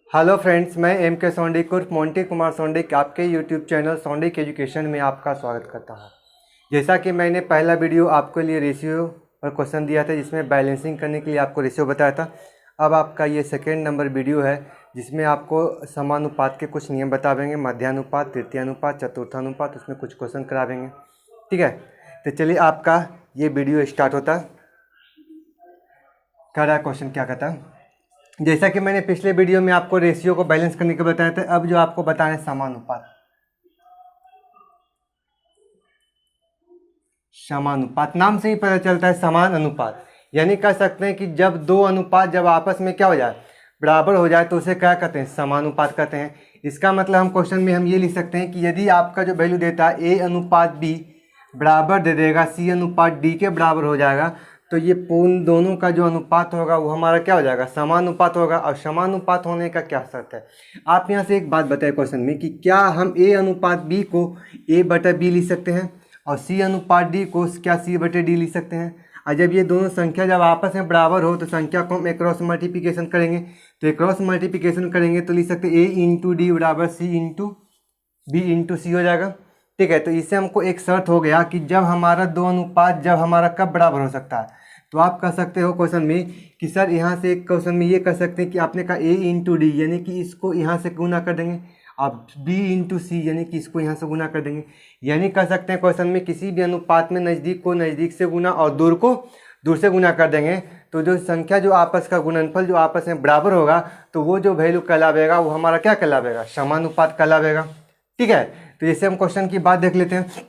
Hello friends, मैं M के सोंडिक उर्फ मोंटी कुमार सोंडिक आपके यूट्यूब चैनल सोंडिक एजुकेशन में आपका स्वागत करता हूं। जैसा कि मैंने पहला वीडियो आपके लिए रेशियो और क्वेश्चन दिया था जिसमें बैलेंसिंग करने के लिए आपको रेशियो बताया था। अब आपका ये सेकेंड नंबर वीडियो है जिसमें आपको समानुपात के कुछ नियम बतावेंगे, मध्यानुपात, तृतीयानुपात, चतुर्थानुपात, उसमें कुछ क्वेश्चन करावेंगे। ठीक है, तो चलिए आपका ये वीडियो स्टार्ट होता है। कड़ा क्वेश्चन क्या कहता है, जैसा कि मैंने पिछले वीडियो में आपको रेशियो को बैलेंस करने के बताया था, अब जो आपको बताना है समानुपात। समानुपात नाम से ही पता चलता है समान अनुपात, यानी कह सकते हैं कि जब दो अनुपात जब आपस में क्या हो जाए, बराबर हो जाए, तो उसे क्या कहते हैं, समानुपात कहते हैं। इसका मतलब हम क्वेश्चन में हम ये लिख सकते हैं कि यदि आपका जो वैल्यू देता है ए अनुपात बी बराबर दे देगा सी अनुपात डी के बराबर हो जाएगा, तो ये पूर्ण दोनों का जो अनुपात होगा वो हमारा क्या हो जाएगा, समानुपात होगा। और समानुपात होने का क्या शर्त है, आप यहाँ से एक बात बताए क्वेश्चन में कि क्या हम ए अनुपात बी को ए बटा बी लिख सकते हैं और सी अनुपात डी को क्या सी बटे डी लिख सकते हैं। और जब ये दोनों संख्या जब आपस में बराबर हो तो संख्या को हम क्रॉस मल्टीप्लिकेशन करेंगे, तो क्रॉस मल्टीप्लिकेशन करेंगे तो लिख सकते हैं ए इंटू डी बराबर सी इंटू बी इंटू सी हो जाएगा। ठीक है, तो इससे हमको एक शर्त हो गया कि जब हमारा दो अनुपात जब हमारा कब बराबर हो सकता है, तो आप कह सकते हो क्वेश्चन में कि सर यहाँ से एक क्वेश्चन में ये कह सकते हैं कि आपने कहा ए इंटू डी यानी कि इसको यहाँ से गुना कर देंगे, अब बी इंटू सी यानी कि इसको यहाँ से गुना कर देंगे। यानी कह सकते हैं क्वेश्चन में किसी भी अनुपात में नज़दीक को नज़दीक से गुना और दूर को दूर से गुना कर देंगे, तो जो संख्या जो आपस का गुणनफल जो आपस में बराबर होगा तो वो जो वैल्यू कहलावेगा वो हमारा क्या कहलावेगा, समानुपात कहलावेगा। ठीक है, तो जैसे हम क्वेश्चन की बात देख लेते हैं।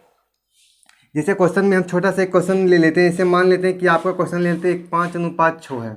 जैसे क्वेश्चन में हम छोटा सा एक क्वेश्चन ले लेते हैं, जैसे मान लेते हैं कि आपका क्वेश्चन ले लेते हैं 5:6 है।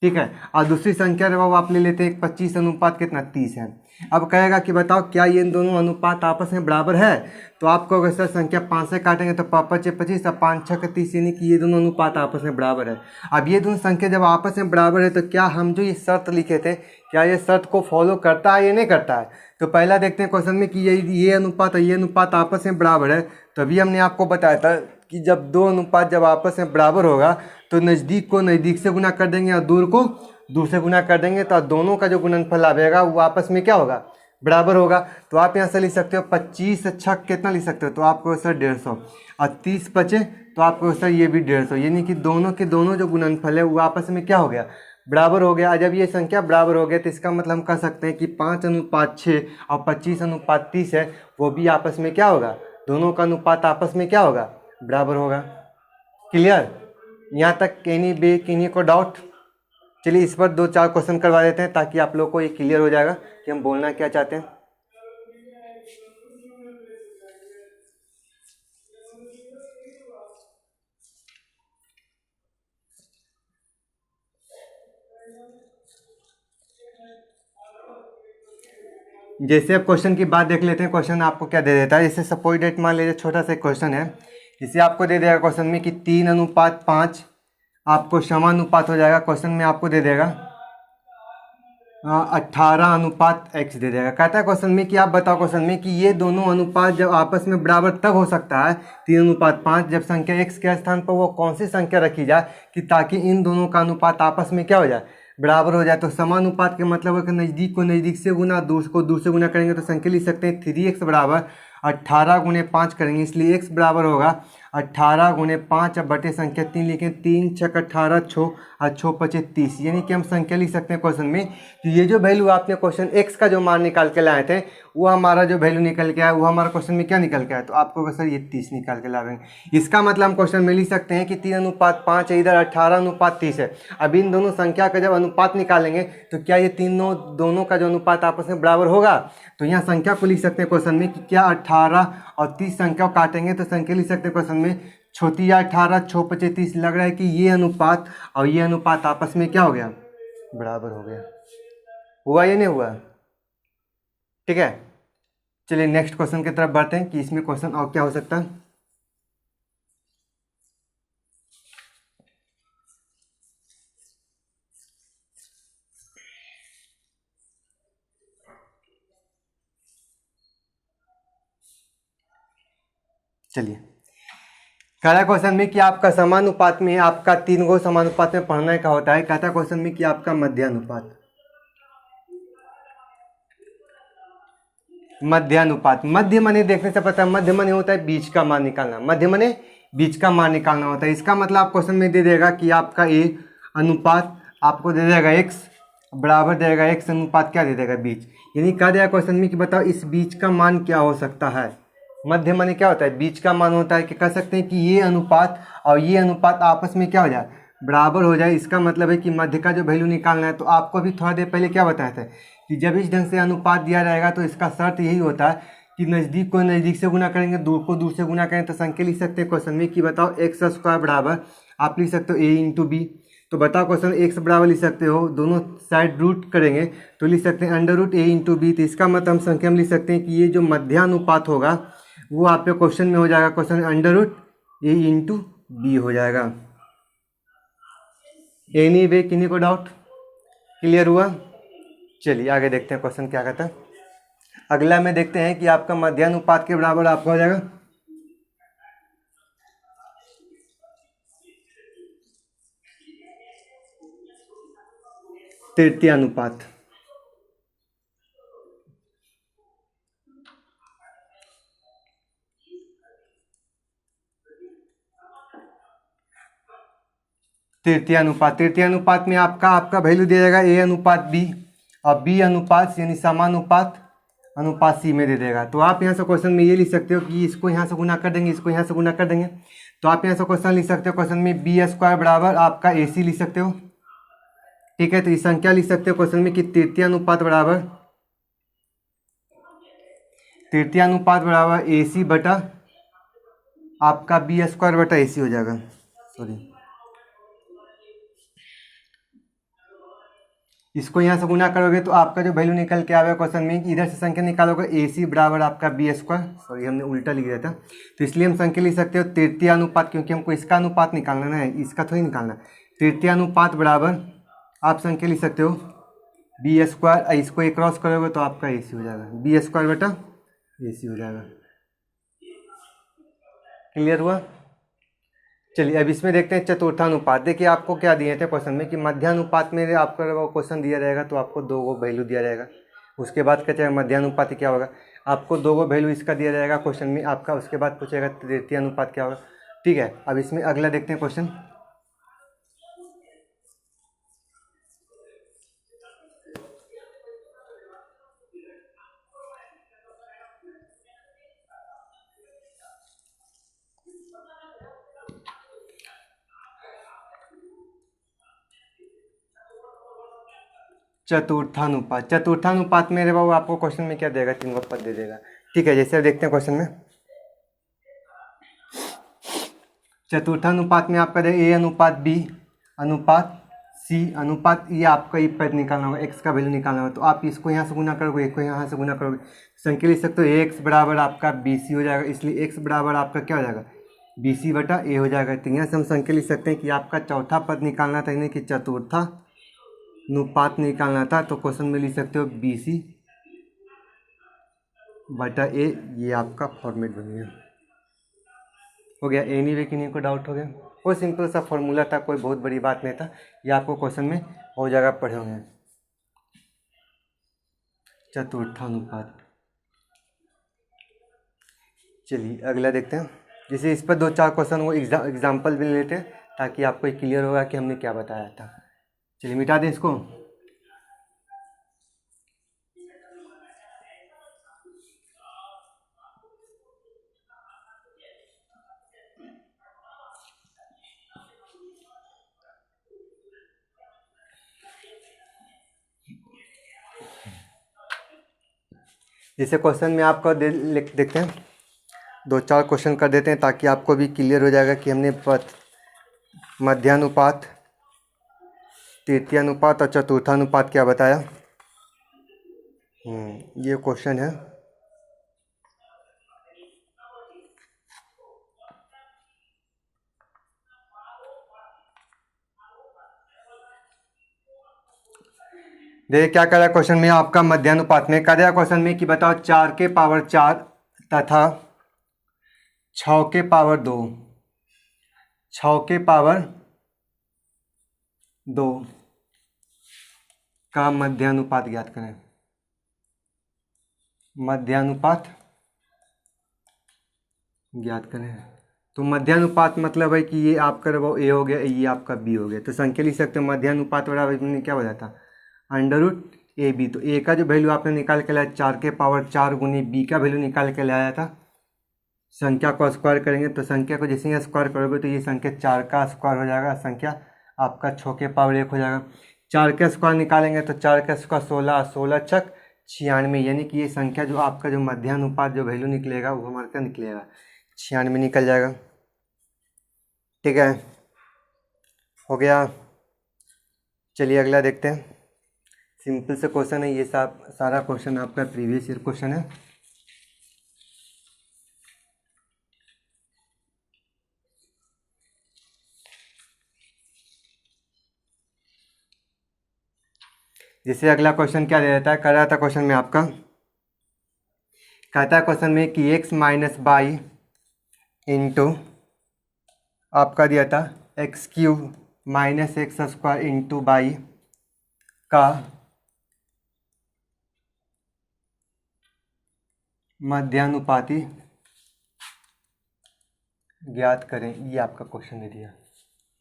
ठीक है, और दूसरी संख्या जो आप ले लेते हैं 25:30 है। अब कहेगा कि बताओ क्या ये दोनों अनुपात आपस में बराबर है, तो आपको अगर सर संख्या 5 से काटेंगे तो 5×5 और 5×6 यानी कि ये दोनों अनुपात आपस में बराबर है। अब ये दोनों संख्या जब आपस में बराबर है तो क्या हम जो ये शर्त लिखे थे क्या ये शर्त को फॉलो करता है या नहीं करता है। तो पहला देखते हैं क्वेश्चन में कि ये अनुपात और ये अनुपात आपस में बराबर है। तभी हमने आपको बताया था कि जब दो अनुपात जब आपस में बराबर होगा तो नज़दीक को नज़दीक से गुना कर देंगे और दूर को दूर से गुना कर देंगे, तो दोनों का जो गुणनफल आएगा वो आपस में क्या होगा, बराबर होगा। तो आप यहाँ से लिख सकते हो 25×6 कितना लिख सकते हो, तो आपको सर 150 और 30 बचे तो आपको सर ये भी 150, यानी कि दोनों के दोनों जो गुणनफल है वो आपस में क्या हो गया, बराबर हो गया। जब ये संख्या बराबर हो गया तो इसका मतलब हम कह सकते हैं कि 5:6 और 25:30 है वो भी आपस में क्या होगा, दोनों का अनुपात आपस में क्या होगा, बराबर होगा। क्लियर, यहाँ तक किन्हीं को डाउट। चलिए इस पर 2-4 क्वेश्चन करवा देते हैं ताकि आप लोग को ये क्लियर हो जाएगा कि हम बोलना क्या चाहते हैं। जैसे अब क्वेश्चन की बात देख लेते हैं, क्वेश्चन आपको क्या दे देता है। जैसे सपोज डेट मान लीजिए छोटा सा क्वेश्चन है, इसे आपको दे देगा क्वेश्चन में कि 3:5 आपको समानुपात हो जाएगा। क्वेश्चन में आपको दे देगा 18:x दे देगा। कहता है क्वेश्चन में कि आप बताओ क्वेश्चन में कि ये दोनों अनुपात जब आपस में बराबर तब हो सकता है 3:5 जब संख्या x के स्थान पर वो कौन सी संख्या रखी जाए कि ताकि इन दोनों का अनुपात आपस में क्या हो जाए, बराबर हो जाए। तो समानुपात के मतलब है कि नज़दीक को नज़दीक से गुना दूर को दूर से गुना करेंगे तो संख्या लिख सकते हैं 3x बराबर 18×5 करेंगे, इसलिए x बराबर होगा 18×5 अब बटे संख्या 3 लिखें, 3×6 = 18, 6 और 6×5 = 30, यानी कि हम संख्या लिख सकते हैं क्वेश्चन में कि ये जो वैल्यू आपने क्वेश्चन x का जो मान निकाल के लाए थे वो हमारा जो वैल्यू निकल के आया वो हमारा क्वेश्चन में क्या निकल के आया, तो आपको सर ये 30 निकाल के लाएंगे। इसका मतलब हम क्वेश्चन में लिख सकते हैं कि 3:5 है, इधर 18:30 है। अब इन दोनों संख्या का जब अनुपात निकालेंगे तो क्या ये दोनों का जो अनुपात आपस में बराबर होगा। तो यहाँ संख्या को लिख सकते हैं क्वेश्चन में कि क्या 18 और 30 संख्या को काटेंगे तो संख्या लिख सकते हैं क्वेश्चन में 18, 6×5 लग रहा है कि ये अनुपात और ये अनुपात आपस में क्या हो गया, बराबर हो गया। हुआ या नहीं हुआ। ठीक है, चलिए नेक्स्ट क्वेश्चन की तरफ बढ़ते हैं कि इसमें क्वेश्चन और क्या हो सकता है। चलिए कह रहा है क्वेश्चन में कि आपका समानुपात में आपका 3 गो समानुपात में पढ़ने का होता है। कहता है क्वेश्चन में कि आपका मध्यानुपात मध्यानुपात, मध्य माने देखने से पता है, मध्य माने होता है बीच का मान निकालना, मध्य माने बीच का मान निकालना होता है। इसका मतलब आप क्वेश्चन में दे देगा कि आपका ए अनुपात आपको दे देगा x बराबर दे देगा x अनुपात क्या दे देगा बीच, यानी कह देगा क्वेश्चन में कि बताओ इस बीच का मान क्या हो सकता है। मध्य माने क्या होता है, बीच का मान होता है कि कह सकते हैं कि ये अनुपात और ये अनुपात आपस में क्या हो जाए, बराबर हो जाए। इसका मतलब है कि मध्य का जो वैल्यू निकालना है, तो आपको अभी थोड़ा देर पहले क्या बताया था कि जब इस ढंग से अनुपात दिया जाएगा तो इसका शर्त यही होता है कि नज़दीक को नज़दीक से गुना करेंगे, दूर को दूर से गुना करेंगे। तो संख्या लिख सकते हैं क्वेश्चन में कि बताओ एक्स स्क्वायर बराबर आप लिख सकते हो ए इंटू बी। तो बताओ क्वेश्चन एक्स बराबर लिख सकते हो, दोनों साइड रूट करेंगे तो लिख सकते हैं अंडर रूट ए इंटू बी। तो इसका मतलब हम संख्या में लिख सकते हैं कि ये जो मध्यानुपात होगा वो आपके क्वेश्चन में हो जाएगा, क्वेश्चन अंडर रूट ए इंटू बी हो जाएगा। एनी वे किन्हीं को डाउट क्लियर हुआ? चलिए आगे देखते हैं क्वेश्चन क्या कहता है। अगला में देखते हैं कि आपका मध्यानुपात के बराबर आपका हो जाएगा तृतीय अनुपात। तृतीय अनुपात, तृतीय अनुपात में आपका आपका वैल्यू दिया जाएगा ए अनुपात बी और बी अनुपात यानी समानुपात अनुपात सी में दे देगा। तो आप यहाँ से क्वेश्चन में ये लिख सकते हो कि इसको यहाँ से गुना कर देंगे, इसको यहाँ से गुना कर देंगे। तो आप यहाँ से क्वेश्चन लिख सकते हो, क्वेश्चन में बी स्क्वायर बराबर आपका ए सी लिख सकते हो। ठीक है, तो इस संख्या लिख सकते हो क्वेश्चन में कि तृतीय अनुपात बराबर ए सी बटा आपका बी स्क्वायर बटा ए सी हो जाएगा। सॉरी, इसको यहाँ से गुना करोगे तो आपका जो वैल्यू निकल के आएगा क्वेश्चन में, इधर से संख्या निकालोगे ए सी बराबर आपका बी स्क्वायर, सॉरी हमने उल्टा लिख दिया था। तो इसलिए हम संख्या लिख सकते हो तृतीय अनुपात, क्योंकि हमको इसका अनुपात निकालना है, इसका थोड़ी निकालना। तृतीय अनुपात बराबर आप संख्या लिख सकते हो बी स्क्वायर, इसको एक क्रॉस करोगे तो आपका ए सी हो जाएगा, बी स्क्वायर बटा ए सी हो जाएगा। क्लियर हुआ? चलिए अब इसमें देखते हैं चतुर्थानुपात। देखिए आपको क्या दिए थे क्वेश्चन में कि मध्यानुपात में आपका वो क्वेश्चन दिया जाएगा तो आपको दो गो वैल्यू दिया जाएगा। उसके बाद कहते हैं मध्यानुपात क्या होगा, आपको दो गो वैल्यू इसका दिया जाएगा क्वेश्चन में आपका। उसके बाद पूछेगा तृतीय अनुपात क्या होगा। ठीक है, अब इसमें अगला देखते हैं क्वेश्चन। चतुर्थानुपात, चतुर्थानुपात में बाबू आपको क्वेश्चन में क्या देगा, तीन गो पद दे देगा। ठीक है, जैसे देखते हैं क्वेश्चन में चतुर्थानुपात में आपका ए अनुपात बी अनुपात सी अनुपात, ये आपका ये पद निकालना होगा, एक्स का वैल्यू निकालना होगा। तो आप इसको यहाँ से गुना करोगे, एक को यहाँ से गुना करोगे, संख्या लिख सकते हो एक्स बराबर आपका बी सी हो जाएगा। इसलिए एक्स बराबर आपका क्या हो जाएगा, बी सी बटा ए हो जाएगा। तो यहाँ से हम संख्या लिख सकते हैं कि आपका चौथा पद निकालना था, यानी कि चतुर्था अनुपात निकालना था। तो क्वेश्चन में लिख सकते हो बी सी बटा ए, ये आपका फॉर्मेट बन गया, हो गया। एनी वे किन्हीं को डाउट हो गया? वो सिंपल सा फॉर्मूला था, कोई बहुत बड़ी बात नहीं था, ये आपको क्वेश्चन में हो जाएगा, पढ़े होंगे। चतुर्थानुपात। चलिए अगला देखते हैं। जैसे इस पर दो चार क्वेश्चन वो एग्जाम्पल भी लेते हैं ताकि आपको क्लियर होगा कि हमने क्या बताया था। चलिए मिटा दें इसको। जैसे क्वेश्चन में आपको देखते हैं, दो चार क्वेश्चन कर देते हैं ताकि आपको भी क्लियर हो जाएगा कि हमने मध्यानुपात, तृतीय अनुपात और चतुर्थानुपात क्या बताया। ये क्वेश्चन है। देखिए क्या कह रहा है क्वेश्चन में, आपका मध्यानुपात में कह रहा है क्वेश्चन में कि बताओ 4 के पावर 4 तथा 6 के पावर 2, 6 के पावर 2 का मध्यानुपात ज्ञात करें। मध्यानुपात ज्ञात करें। तो मध्यानुपात मतलब है कि ये आपका वो ए हो गया, ये आपका बी हो गया। तो संख्या लिख सकते हो मध्यानुपात बराबर में क्या हो जाता, अंडर रूट ए बी। तो ए का जो वैल्यू आपने निकाल के लाया 4 के पावर 4 गुनी बी का वैल्यू निकाल के लाया था। संख्या को स्क्वायर करेंगे तो संख्या को जैसे ही स्क्वायर करोगे तो ये संख्या 4 का स्क्वायर हो जाएगा, संख्या आपका 6 के पावर 1 हो जाएगा। 4 का स्क्वायर निकालेंगे तो 4 का स्क्वायर 16, 16 छक 96, यानी कि ये संख्या जो आपका जो मध्यानुपात जो वैल्यू निकलेगा वो हमारे क्या निकलेगा, 96 निकल जाएगा। ठीक है, हो गया। चलिए अगला देखते हैं। सिंपल से क्वेश्चन है ये, सारा क्वेश्चन आपका प्रीवियस ईयर क्वेश्चन है। जैसे अगला क्वेश्चन क्या दे देता है, कर रहा था क्वेश्चन में आपका, कहता है क्वेश्चन में कि x माइनस बाई इंटू आपका दिया था x cube minus x square into by का मध्यानुपाती ज्ञात करें। ये आपका क्वेश्चन दे दिया।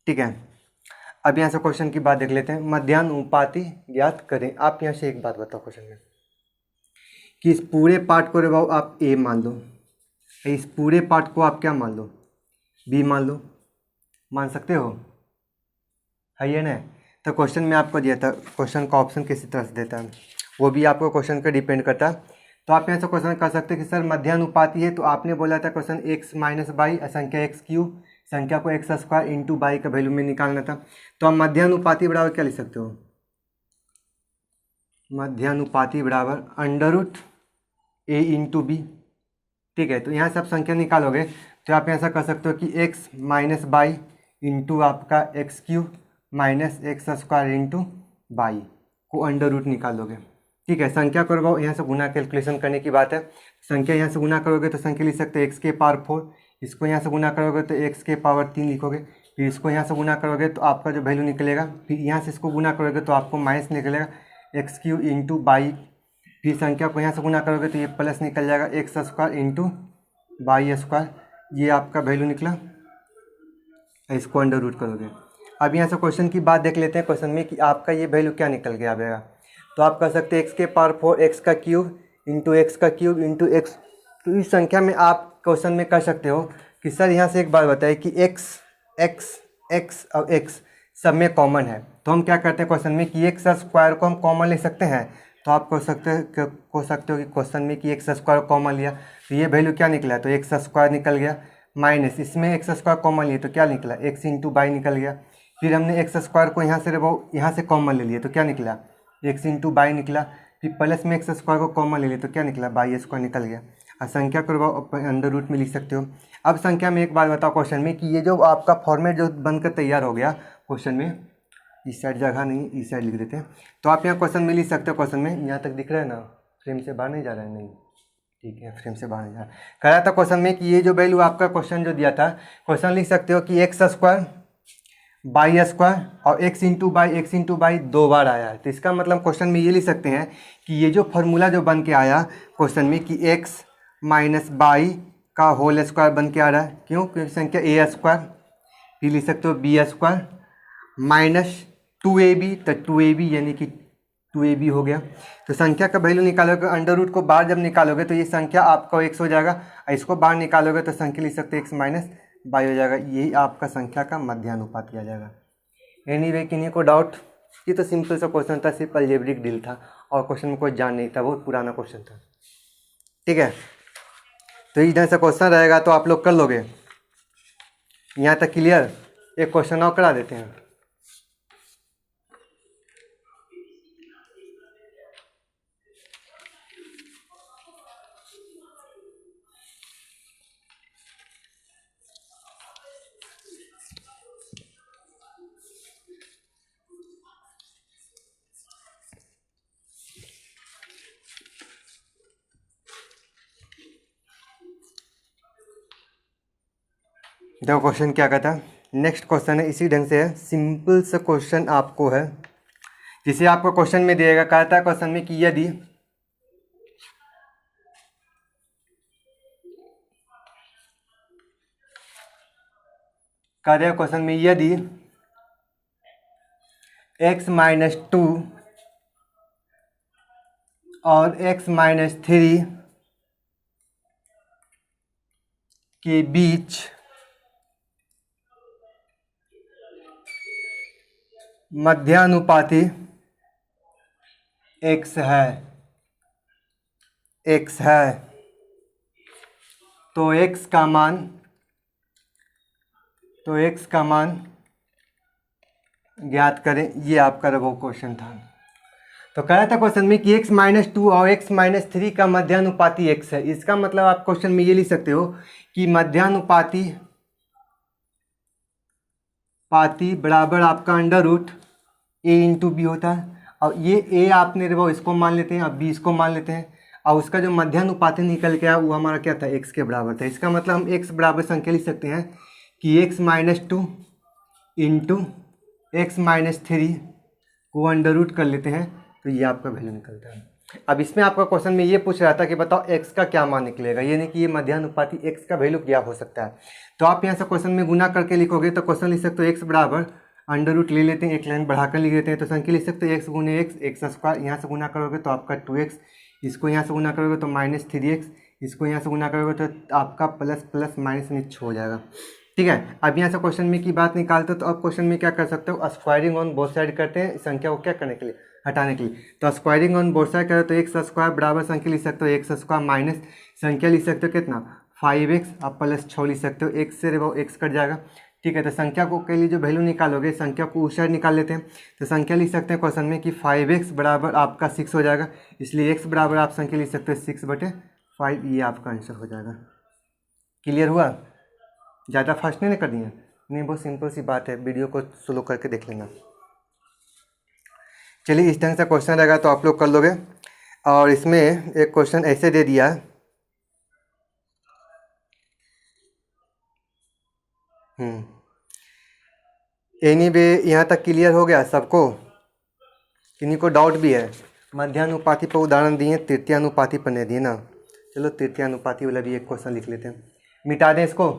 ठीक है, अब यहाँ से क्वेश्चन की बात देख लेते हैं। मध्यानुपाती ज्ञात करें। आप यहाँ से एक बात बताओ क्वेश्चन में कि इस पूरे पार्ट को रे बाबू आप ए मान लो, इस पूरे पार्ट को आप क्या मान लो, बी मान लो, मान सकते हो, है ये ना। तो क्वेश्चन में आपको दिया था, क्वेश्चन का ऑप्शन किसी तरह से देता है वो भी आपको क्वेश्चन का डिपेंड करता है। तो आप यहाँ से क्वेश्चन कर सकते हैं कि सर मध्यानुपाती है, तो आपने बोला था क्वेश्चन एक्स माइनस बाई संख्या एक्स क्यूब संख्या को एक्स स्क्वायर इंटू बाई का वैल्यू में निकालना था। तो आप मध्यानुपाती बराबर क्या लिख सकते हो, मध्यानुपाती बराबर अंडर रूट ए इंटू बी। ठीक है, तो यहाँ से आप संख्या निकालोगे तो आप ऐसा कर सकते हो कि एक्स माइनस बाई इंटू आपका x cube minus x square into by को अंडर रूट निकालोगे। ठीक है, संख्या करवाओ, यहाँ से गुना कैलकुलेशन करने की बात है। संख्या यहाँ से गुना करोगे तो संख्या लिख सकते हो एक्स के पावर 4, इसको यहाँ से गुना करोगे तो एक्स के पावर 3 लिखोगे, फिर इसको यहाँ से गुना करोगे तो आपका जो वैल्यू निकलेगा, फिर यहाँ से इसको गुना करोगे तो आपको माइनस निकलेगा एक्स क्यूब इंटू बाई, फिर संख्या को यहाँ से गुना करोगे तो ये प्लस निकल जाएगा x square into by square, ये आपका वैल्यू निकला। इसको अंडर रूट करोगे। अब यहाँ से क्वेश्चन की बात देख लेते हैं क्वेश्चन में कि आपका ये वैल्यू क्या निकल के आएगा। तो आप कर सकते हैं एक्स के पावर 4 एक्स का क्यूब इंटू एक्स का क्यूब इंटू एक्स। तो इस संख्या में आप क्वेश्चन में कर सकते हो कि सर यहाँ से एक बात बताइए कि एक्स एक्स एक्स और एक्स सब में कॉमन है, तो हम क्या करते हैं क्वेश्चन में कि एक्स स्क्वायर को हम कॉमन ले सकते हैं। तो आप कह सकते हो कि क्वेश्चन में कि एक्स स्क्वायर कॉमन लिया तो ये वैल्यू क्या निकला, तो एक्स स्क्वायर निकल गया, माइनस इसमें एक्स स्क्वायर कॉमन लिए तो क्या निकला एक्स इंटू बाई निकल गया। फिर हमने एक्स स्क्वायर को यहाँ से कॉमन ले लिए तो क्या निकला एक्स इंटू बाई निकला, फिर प्लस में एक्स स्क्वायर को कॉमन ले लिए तो क्या निकला बाई स्क्वायर निकल गया। और संख्या को अंडर रूट में लिख सकते हो। अब संख्या में एक बात बताओ क्वेश्चन में कि ये जो आपका फॉर्मेट जो बनकर तैयार हो गया क्वेश्चन में, इस साइड जगह नहीं इस साइड लिख देते हैं, तो आप यहाँ क्वेश्चन में लिख सकते हो। क्वेश्चन में यहाँ तक दिख रहा है ना, फ्रेम से बाहर नहीं जा रहा है, नहीं ठीक है फ्रेम से बाहर नहीं जा रहा। कह रहा था क्वेश्चन में कि ये जो वैल्यू आपका क्वेश्चन जो दिया था, क्वेश्चन लिख सकते हो कि एक्स स्क्वायर बाई स्क्वायर और एक्स इंटू बाई 2 बार आया है। तो इसका मतलब क्वेश्चन में ये लिख सकते हैं कि ये जो फार्मूला जो बन के आया क्वेश्चन में कि एक्स माइनस बाई का होल स्क्वायर बन के आ रहा है, क्यों, क्योंकि संख्या ए स्क्वायर, फिर लिख सकते हो बी स्क्वायर माइनस 2ab, तो 2ab यानी कि 2ab हो गया। तो संख्या का वैल्यू निकालोगे, अंडर रूट को बाहर जब निकालोगे तो ये संख्या आपका x हो जाएगा, और इसको बाहर निकालोगे तो संख्या लिख सकते हो x माइनस बाई हो जाएगा। यही आपका संख्या का मध्यानुपात किया जाएगा। एनीवे किन्हीं को डाउट, ये तो सिंपल सा क्वेश्चन था, सिर्फ अलजेब्रिक डील था और क्वेश्चन में कोई जान नहीं था, बहुत पुराना क्वेश्चन था। ठीक है, तो इधर से क्वेश्चन रहेगा तो आप लोग कर लोगे। यहाँ तक क्लियर। एक क्वेश्चन और करा देते हैं। देखो क्वेश्चन क्या कहता है। नेक्स्ट क्वेश्चन है इसी ढंग से है, सिंपल सा क्वेश्चन आपको है, जिसे आपको क्वेश्चन में दिएगा। कहता है क्वेश्चन में कि यदि कह रहे क्वेश्चन में यदि x-2 और x-3 के बीच मध्यानुपाती x है तो x का मान ज्ञात करें। ये आपका वो क्वेश्चन था। तो कह रहा था क्वेश्चन में कि x-2 और x-3 का मध्यानुपाती x है। इसका मतलब आप क्वेश्चन में ये लिख सकते हो कि मध्यानुपाती बराबर आपका √a/b होता है। और ये a आपने वो इसको मान लेते हैं और b इसको मान लेते हैं, और उसका जो मध्यानुपाती निकल के आया वो हमारा क्या था, x के बराबर था। इसका मतलब हम x बराबर संख्या लिख सकते हैं कि x-2 इंटू x-3 को अंडर रूट कर लेते हैं, तो ये आपका वैल्यू निकलता है। अब इसमें आपका क्वेश्चन में ये पूछ रहा था कि बताओ x का क्या मान निकलेगा, यानी कि ये मध्यानुपाती x का वैल्यू क्या हो सकता है। तो आप यहाँ से क्वेश्चन में गुना करके लिखोगे तो क्वेश्चन लिख सकते हो x बराबर अंडर रूट ले लेते हैं, एक लाइन बढ़ाकर लिख देते हैं, तो संख्या लिख सकते हो x गुने x स्क्वायर, यहाँ से गुना करोगे तो आपका 2x, इसको यहाँ से गुना करोगे तो -3x, इसको यहाँ से गुना करोगे तो आपका प्लस माइनस नीचे हो जाएगा। ठीक है, अब यहाँ से क्वेश्चन में की बात निकालते हो तो अब क्वेश्चन में क्या कर सकते हो, स्क्वायरिंग ऑन बोथ साइड करते हैं संख्या को क्या करने के लिए, हटाने के लिए। तो स्क्वायरिंग ऑन बोथ साइड करो तो एक्स स्क्वायर बराबर संख्या लिख सकते हो एक्स स्क्वायर माइनस संख्या लिख सकते हो कितना 5x, आप प्लस 6 लिख सकते हो, x से वो x कट जाएगा। ठीक है, तो संख्या को के लिए जो वैल्यू निकालोगे संख्या को उस साइड निकाल लेते हैं, तो संख्या लिख सकते हैं क्वेश्चन में कि 5x बराबर आपका 6 हो जाएगा, इसलिए x बराबर आप संख्या लिख सकते हो 6/5, ये आपका आंसर हो जाएगा। क्लियर हुआ? ज़्यादा फास्ट नहीं कर दिए? नहीं, बहुत सिंपल सी बात है, वीडियो को स्लो करके देख लेना। चलिए, इस ढंग से क्वेश्चन रहेगा तो आप लोग कर लोगे। और इसमें एक क्वेश्चन ऐसे दे दिया है, एनीवे यहाँ तक क्लियर हो गया सबको? किन्हीं को डाउट भी है? मध्यानुपाती पर उदाहरण दिए, तृतीयानुपाती पर नहीं दिए ना। चलो तृतीयानुपाती वाला भी एक क्वेश्चन लिख लेते हैं, मिटा दें इसको।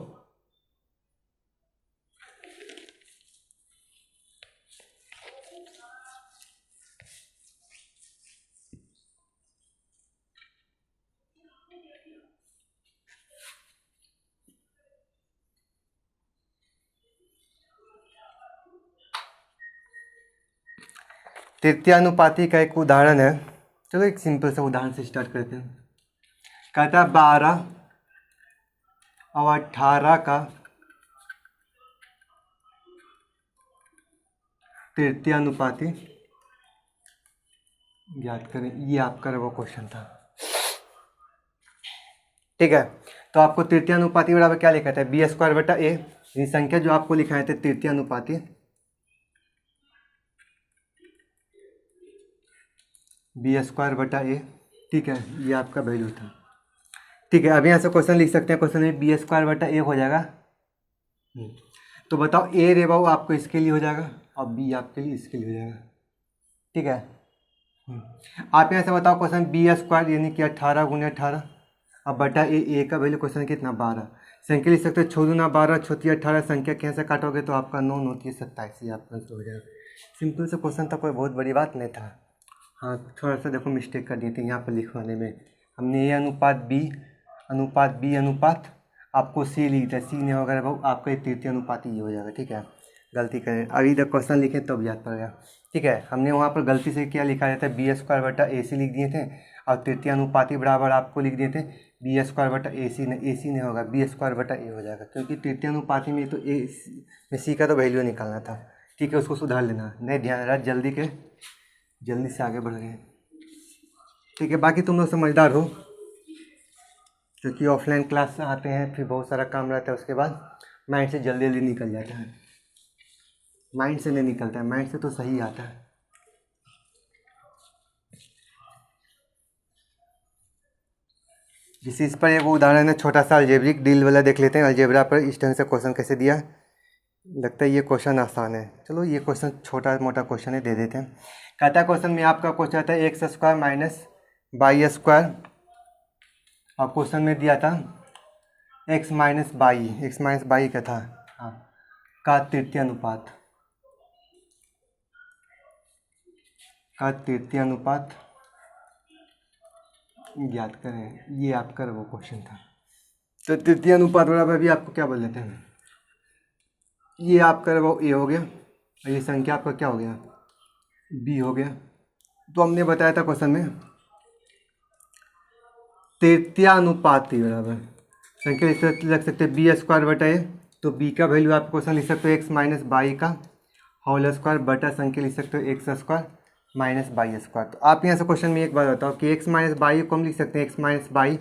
तृतीयानुपाती का एक उदाहरण है, चलो एक सिंपल सा उदाहरण से स्टार्ट करते हैं। कहता है 12 और 18 का तृतीयानुपाती ज्ञात करें। ये आपका वो क्वेश्चन था। ठीक है, तो आपको तृतीयानुपाती बराबर क्या लिखा था, b स्क्वायर बटा a। ये संख्या जो आपको लिखाए थे तृतीयानुपाती b स्क्वायर बटा a। ठीक है, ये आपका वैल्यू था। ठीक है, अब यहाँ से क्वेश्चन लिख सकते हैं, क्वेश्चन में b स्क्वायर बटा a हो जाएगा। तो बताओ a रे बाबू आपको इसके लिए हो जाएगा और b आपके लिए इसके लिए हो जाएगा। ठीक है, आप यहाँ से बताओ क्वेश्चन b स्क्वायर यानी कि 18 गुने 18 अब बटा a का वैल्यू क्वेश्चन कितना 12। संख्या लिख सकते हो 6 दूना 12 6 18, संख्या कैसे काटोगे तो आपका 9 9 27, ये आपका आंसर हो जाएगा। सिंपल से क्वेश्चन था, कोई बहुत बड़ी बात नहीं था। हाँ, थोड़ा सा देखो मिस्टेक कर दिए थे यहाँ पर लिखवाने में, हमने a अनुपात b अनुपात आपको c लिख दिया, c नहीं होगा भाव आपका ये तृतीय अनुपाती ये हो जाएगा। ठीक है, गलती करें, अभी इधर क्वेश्चन लिखे तब याद पड़ेगा। ठीक है, हमने वहाँ पर गलती से क्या लिखा जाता है b स्क्वायर बटा ac लिख दिए थे, और तृतीय अनुपाती बराबर आपको लिख दिए थे b स्क्वायर बटा ac नहीं होगा, b स्क्वायर बटा a हो जाएगा, क्योंकि तृतीय अनुपाती में तो a में c का तो वैल्यू निकालना था। ठीक है, उसको सुधार लेना, नहीं ध्यान रहा, जल्दी से आगे बढ़ गए। ठीक है, बाकी तुम लोग समझदार हो, क्योंकि ऑफलाइन क्लास आते हैं फिर बहुत सारा काम रहता है, उसके बाद माइंड से जल्दी निकल जाता है। माइंड से नहीं निकलता है, माइंड से तो सही आता है। इस पर एक उदाहरण है छोटा सा अलजेब्रिक डील वाला, देख लेते हैं अलजेब्रा पर इस ढंग से क्वेश्चन कैसे दिया। लगता है ये क्वेश्चन आसान है, चलो ये क्वेश्चन छोटा मोटा क्वेश्चन है, दे देते हैं। कहता है क्वेश्चन में आपका क्वेश्चन आता है X square minus Y square, और क्वेश्चन में दिया था एक्स माइनस बाई का था। हाँ, का तृतीय अनुपात ज्ञात करें। ये आपका वो क्वेश्चन था। तो तृतीय अनुपात बराबर भी आपको क्या बोल देते हैं, ये आपका वो ए हो गया और ये संख्या आपका क्या हो गया, बी हो गया। तो हमने बताया था क्वेश्चन में तृतीयानुपाती बराबर संख्या लिख सकते हैं बी स्क्वायर बटा ए। तो बी का वैल्यू आप क्वेश्चन लिख सकते हो एक्स माइनस बाई का होल स्क्वायर बटा संख्या लिख सकते हो x square minus y square. तो आप यहाँ से क्वेश्चन में एक बात बताओ कि एक्स माइनस बाई को हम लिख सकते हैं x minus y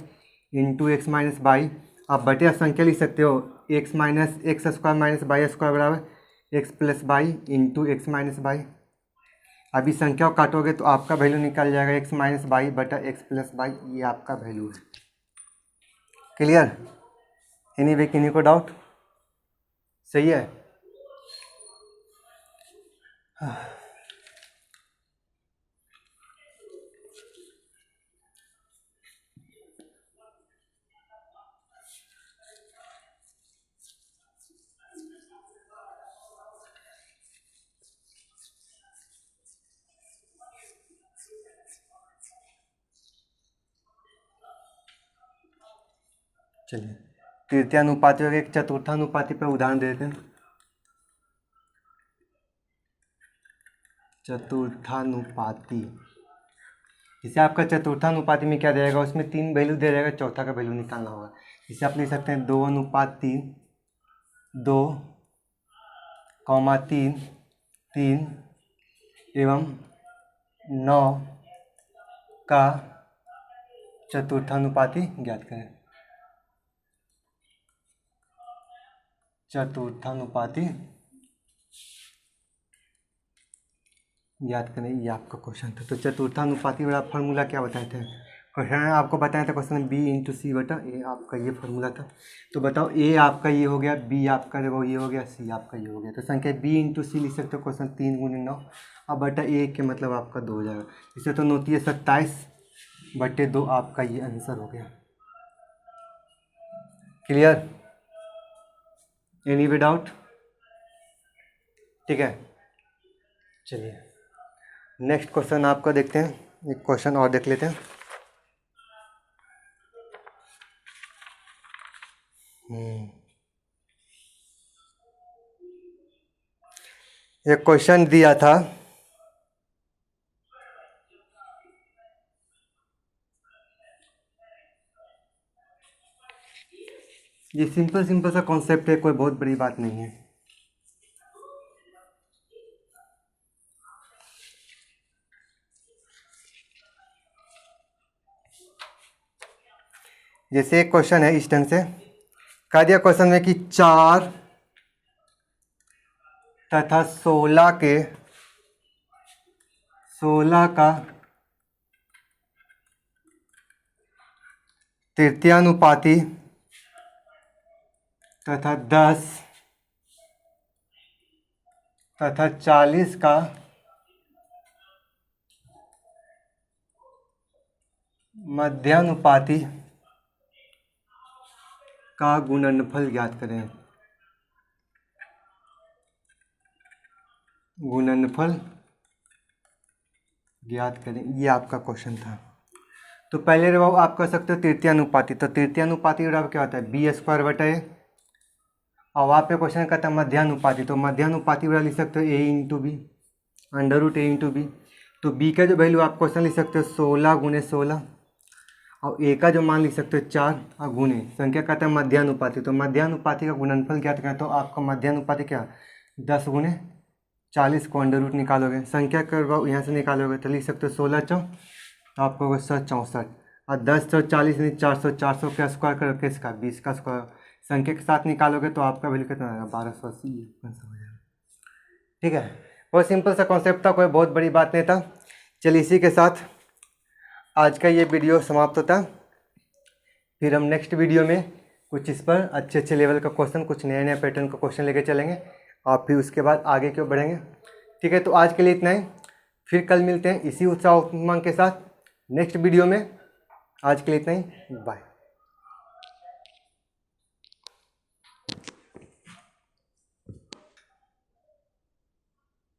into x minus y, आप बटे संख्या लिख सकते हो x minus x square minus y square बराबर x plus y into x minus y. अभी संख्या को काटोगे तो आपका वैल्यू निकल जाएगा एक्स माइनस बाई बटा एक्स प्लस बाई, ये आपका वैल्यू है। क्लियर? एनीवे किन्हीं को डाउट? सही है। चलिए तृतीयानुपाती और एक चतुर्थानुपाती पर उदाहरण देते हैं। चतुर्थानुपाती, इसे आपका चतुर्थानुपाती में क्या दे जाएगा, उसमें 3 वैल्यू दे जाएगा, चौथा का वैल्यू निकालना होगा। इसे आप लिख सकते हैं 2:3, 2,3, 3 एवं 9 का चतुर्थानुपाती ज्ञात करें। चतुर्थानुपाती याद करें, ये आपका क्वेश्चन था। तो चतुर्थानुपाती वाला फार्मूला क्या बताए थे, क्वेश्चन आपको बताया था क्वेश्चन बी इंटू सी बटा ए, आपका ये फार्मूला था। तो बताओ ए आपका ये हो गया, बी आपका वो ये हो गया, सी आपका ये हो गया। तो संख्या बी इंटू सी लिख सकते हो क्वेश्चन 3 × 9 अब बटा ए के मतलब आपका 2 हो जाएगा। इससे तो होती है 27/2 आपका ये आंसर हो गया। क्लियर? Any way doubt? ठीक है, चलिए नेक्स्ट क्वेश्चन आपका देखते हैं, एक क्वेश्चन और देख लेते हैं। एक क्वेश्चन दिया था ये सिंपल सा कॉन्सेप्ट है, कोई बहुत बड़ी बात नहीं है। जैसे एक क्वेश्चन है इस ढंग से, कहा दिया क्वेश्चन में कि 4 तथा 16 का तृतीयानुपाती तथा 10 तथा 40 का मध्यानुपाती का गुणनफल ज्ञात करें। गुणनफल ज्ञात करें, ये आपका क्वेश्चन था। तो पहले जवाब आप कर सकते हो तृतीयानुपाती। तो तृतीयानुपाती जवाब क्या होता है, बी स्क्वायर बटा ए। और वहाँ पे क्वेश्चन कहता है मध्यानुपाती, तो मध्यानुपाती वाला लिख सकते हो a into b, √a into b. तो बी का जो वैल्यू आप क्वेश्चन लिख सकते हो 16 × 16 और ए का जो मान लिख सकते हो 4 और गुणे संख्या कहता है मध्यानुपाती। तो मध्यानुपाती का गुणनफल ज्ञात करें तो आपका मध्यानुपाती क्या 10 × 40 को √ निकालोगे, संख्या करवाओ यहाँ से निकालोगे तो लिख सकते हो 16 चौक तो आपको होगा 164 और 10 चौक 40 नहीं 400, 400 का स्क्वायर करो किस का 20 का स्क्वायर, संख्या के साथ निकालोगे तो आपका वैल्यू कितना आएगा 1280 हो जाएगा। ठीक है, बहुत सिंपल सा कॉन्सेप्ट था, कोई बहुत बड़ी बात नहीं था। चलिए इसी के साथ आज का ये वीडियो समाप्त होता। फिर हम नेक्स्ट वीडियो में कुछ इस पर अच्छे लेवल का क्वेश्चन, कुछ नया पैटर्न का क्वेश्चन लेके चलेंगे और फिर उसके बाद आगे क्यों बढ़ेंगे। ठीक है, तो आज के लिए इतना ही, फिर कल मिलते हैं इसी उत्साह उमंग के साथ नेक्स्ट वीडियो में। आज के लिए इतना ही, बाय।